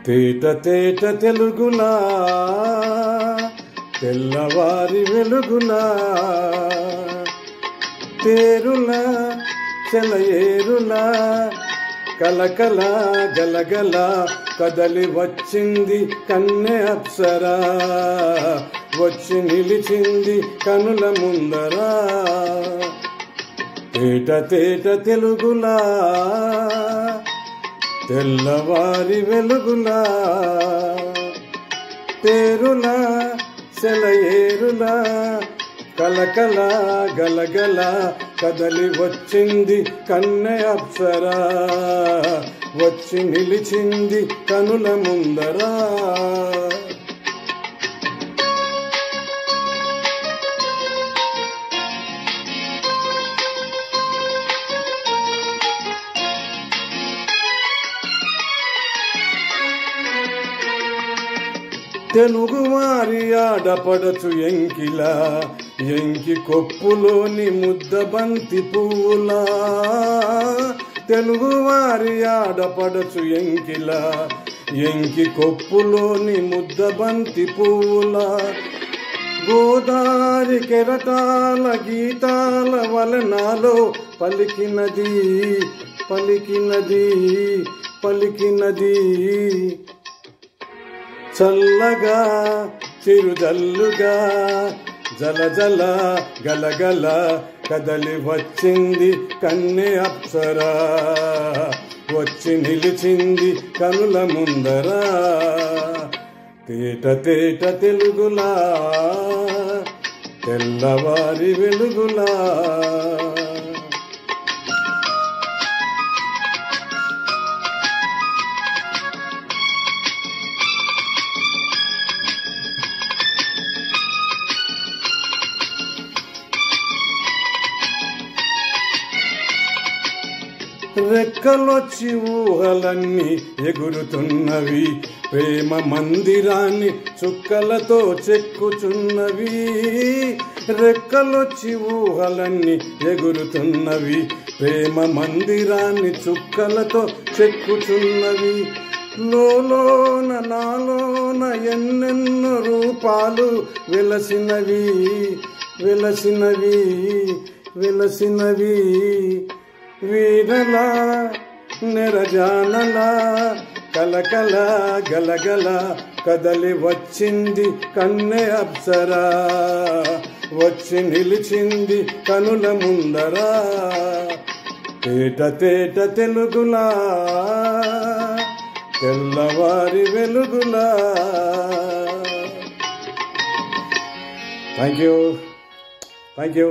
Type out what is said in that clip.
తేట తేట తెలుగులా తెల్లవారి వెలుగులా తేరులా సెలయేరులా కలకల గలగల కదలి వచ్చింది కన్నె అప్సరా వచ్చి నిలిచింది కనుల ముందరా తేట తేట తెలుగులా తెల్లవారి వెలుగులా తేరులా సెలయేరులా కలకల గలగల కదలి వచ్చింది కన్నె అప్సరా వచ్చి నిలిచింది కనుల ముందరా తెలుగువారి ఆడపడచు ఎంకిలా ఎంకి కొప్పులోని ముద్దబంతి పువ్వులా తెలుగువారి ఆడపడచు ఎంకిలా ఎంకి కొప్పులోని ముద్దబంతి పువ్వులా గోదారి కెరటాల గీతాల వలనాలో పలికినది పలికినది పలికినది చల్లగా చిరుజల్లుగా జల జల గలగల కదలి వచ్చింది కన్నె అప్సరా వచ్చి నిలిచింది కనుల ముందరా తేట తేట తెలుగులా తెల్లవారి వెలుగులా రెక్కలొచ్చి ఊహలన్నీ ఎగురుతున్నవి ప్రేమ మందిరాన్ని చుక్కలతో చెక్కుచున్నవి రెక్కలొచ్చి ఊహలన్నీ ఎగురుతున్నవి ప్రేమ మందిరాన్ని చుక్కలతో చెక్కుచున్నవి లోలోన నాలోన ఎన్నెన్నో రూపాలు వెలసినవి వెలసినవి వెలసినవి వీరలా నెరజానలా కలకల గలగల కదలి వచ్చింది కన్నె అప్సరా వచ్చి నిలిచింది కనుల ముందరా తేట తేట తెలుగులా తెల్లవారి వెలుగులా థ్యాంక్ యూ